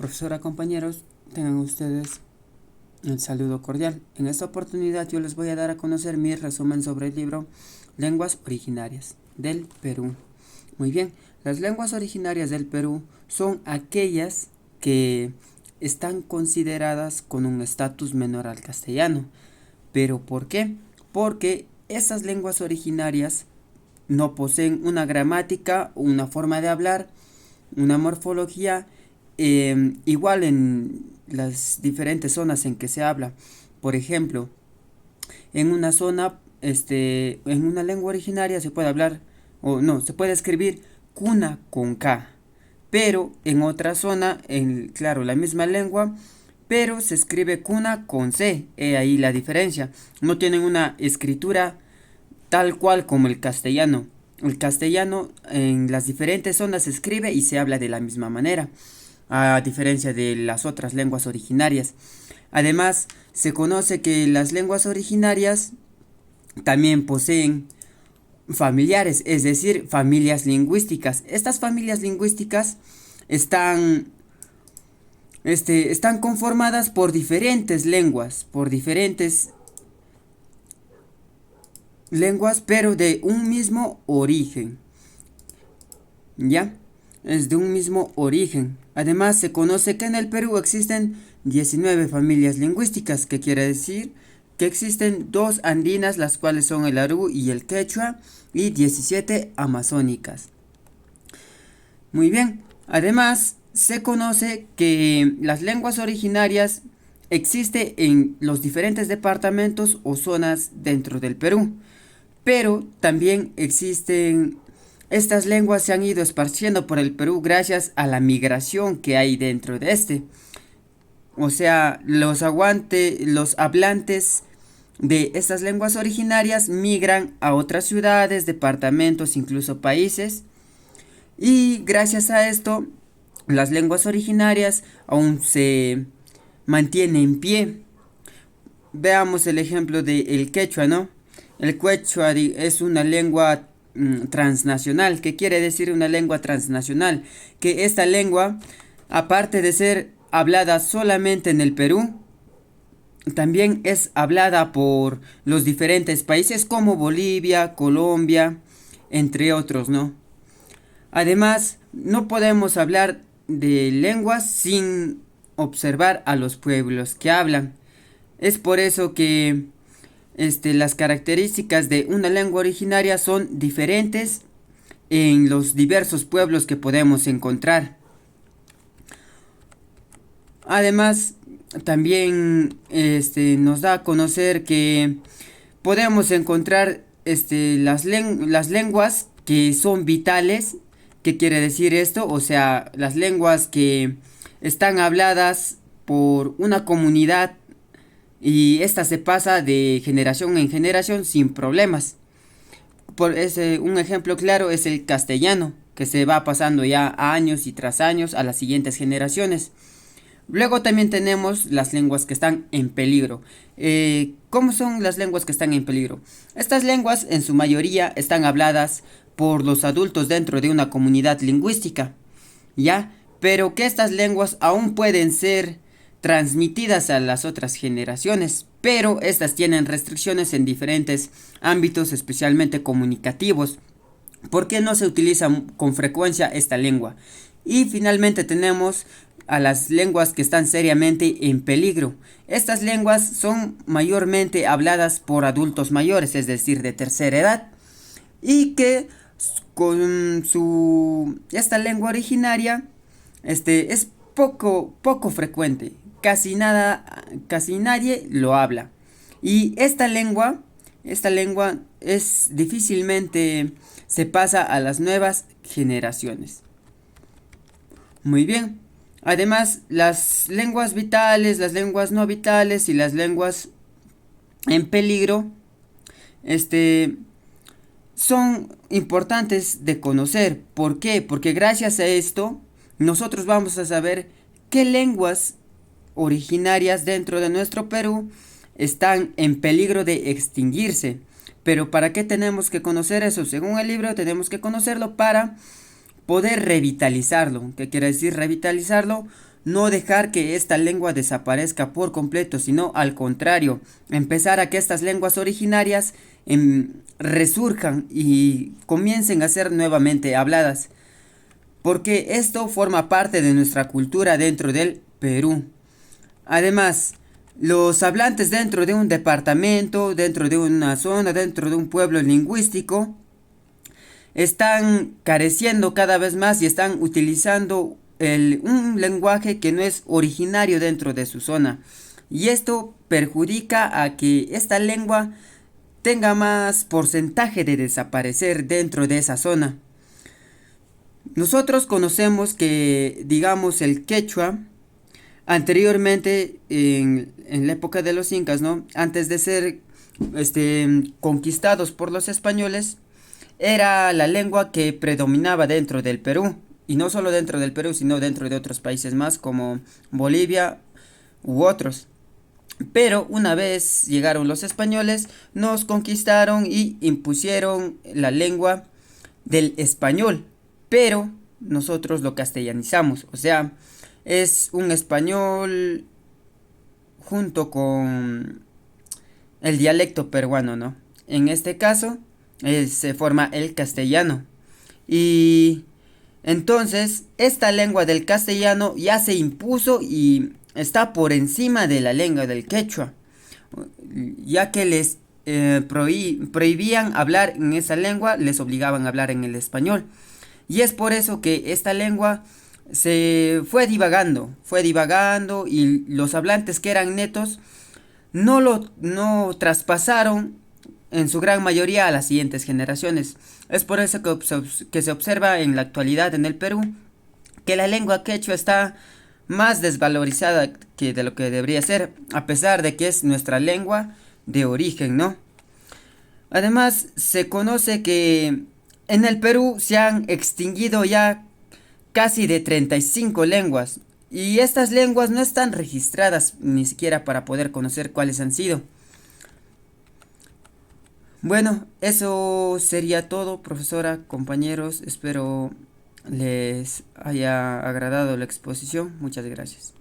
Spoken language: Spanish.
Profesora, compañeros, tengan ustedes el saludo cordial. En esta oportunidad yo les voy a dar a conocer mi resumen sobre el libro Lenguas Originarias del Perú. Muy bien, las lenguas originarias del Perú son aquellas que están consideradas con un estatus menor al castellano. ¿Pero por qué? Porque estas lenguas originarias no poseen una gramática, una forma de hablar, una morfología igual en las diferentes zonas en que se habla. Por ejemplo, en una zona, en una lengua originaria se puede hablar, o no, se puede escribir cuna con K, pero en otra zona, claro, la misma lengua, pero se escribe cuna con C. He ahí la diferencia. No tienen una escritura tal cual como el castellano. El castellano en las diferentes zonas se escribe y se habla de la misma manera, a diferencia de las otras lenguas originarias. Además, se conoce que las lenguas originarias también poseen familiares, es decir, familias lingüísticas. Estas familias lingüísticas están conformadas por diferentes lenguas, pero de un mismo origen. ¿Ya? Es de un mismo origen. Además, se conoce que en el Perú existen 19 familias lingüísticas, que quiere decir que existen dos andinas, las cuales son el arú y el quechua, y 17 amazónicas. Muy bien. Además, se conoce que las lenguas originarias existen en los diferentes departamentos o zonas dentro del Perú, pero también estas lenguas se han ido esparciendo por el Perú gracias a la migración que hay dentro de este. O sea, los hablantes de estas lenguas originarias migran a otras ciudades, departamentos, incluso países. Y gracias a esto, las lenguas originarias aún se mantienen en pie. Veamos el ejemplo del quechua, ¿no? El quechua es una lengua transnacional. ¿Qué quiere decir una lengua transnacional? Que esta lengua, aparte de ser hablada solamente en el Perú, también es hablada por los diferentes países como Bolivia, Colombia, entre otros, ¿no? Además, no podemos hablar de lenguas sin observar a los pueblos que hablan. Es por eso que las características de una lengua originaria son diferentes en los diversos pueblos que podemos encontrar. Además, también nos da a conocer que podemos encontrar las lenguas que son vitales. ¿Qué quiere decir esto? O sea, las lenguas que están habladas por una comunidad y esta se pasa de generación en generación sin problemas. Un ejemplo claro es el castellano, que se va pasando ya años y tras años a las siguientes generaciones. Luego también tenemos las lenguas que están en peligro. ¿Cómo son las lenguas que están en peligro? Estas lenguas en su mayoría están habladas por los adultos dentro de una comunidad lingüística, ¿ya? Pero que estas lenguas aún pueden ser transmitidas a las otras generaciones, pero estas tienen restricciones en diferentes ámbitos, especialmente comunicativos, porque no se utiliza con frecuencia esta lengua. Y finalmente tenemos a las lenguas que están seriamente en peligro. Estas lenguas son mayormente habladas por adultos mayores, es decir, de tercera edad, y que esta lengua originaria es poco frecuente, casi nadie lo habla. Y esta lengua es difícilmente se pasa a las nuevas generaciones. Muy bien. Además, las lenguas vitales, las lenguas no vitales y las lenguas en peligro, son importantes de conocer. ¿Por qué? Porque gracias a esto, nosotros vamos a saber qué lenguas originarias dentro de nuestro Perú están en peligro de extinguirse. Pero ¿para qué tenemos que conocer eso? Según el libro, tenemos que conocerlo para poder revitalizarlo. ¿Qué quiere decir revitalizarlo? no dejar que esta lengua desaparezca por completo, sino al contrario, empezar a que estas lenguas originarias resurjan y comiencen a ser nuevamente habladas, porque esto forma parte de nuestra cultura dentro del Perú. Además, los hablantes dentro de un departamento, dentro de una zona, dentro de un pueblo lingüístico, están careciendo cada vez más y están utilizando un lenguaje que no es originario dentro de su zona. Y esto perjudica a que esta lengua tenga más porcentaje de desaparecer dentro de esa zona. Nosotros conocemos que, digamos, el quechua, anteriormente, en la época de los incas, ¿no? Antes de ser conquistados por los españoles, era la lengua que predominaba dentro del Perú. Y no solo dentro del Perú, sino dentro de otros países más como Bolivia u otros. Pero una vez llegaron los españoles, nos conquistaron y impusieron la lengua del español. Pero nosotros lo castellanizamos. O sea, es un español junto con el dialecto peruano, ¿no? En este caso se forma el castellano. Y entonces esta lengua del castellano ya se impuso y está por encima de la lengua del quechua, ya que les prohibían hablar en esa lengua, les obligaban a hablar en el español. Y es por eso que esta lengua se fue divagando y los hablantes que eran netos no traspasaron en su gran mayoría a las siguientes generaciones. Es por eso que se observa en la actualidad en el Perú que la lengua quechua está más desvalorizada que de lo que debería ser, a pesar de que es nuestra lengua de origen, ¿no? Además, se conoce que en el Perú se han extinguido ya casi de 35 lenguas, y estas lenguas no están registradas ni siquiera para poder conocer cuáles han sido. Bueno, eso sería todo, profesora, compañeros. Espero les haya agradado la exposición. Muchas gracias.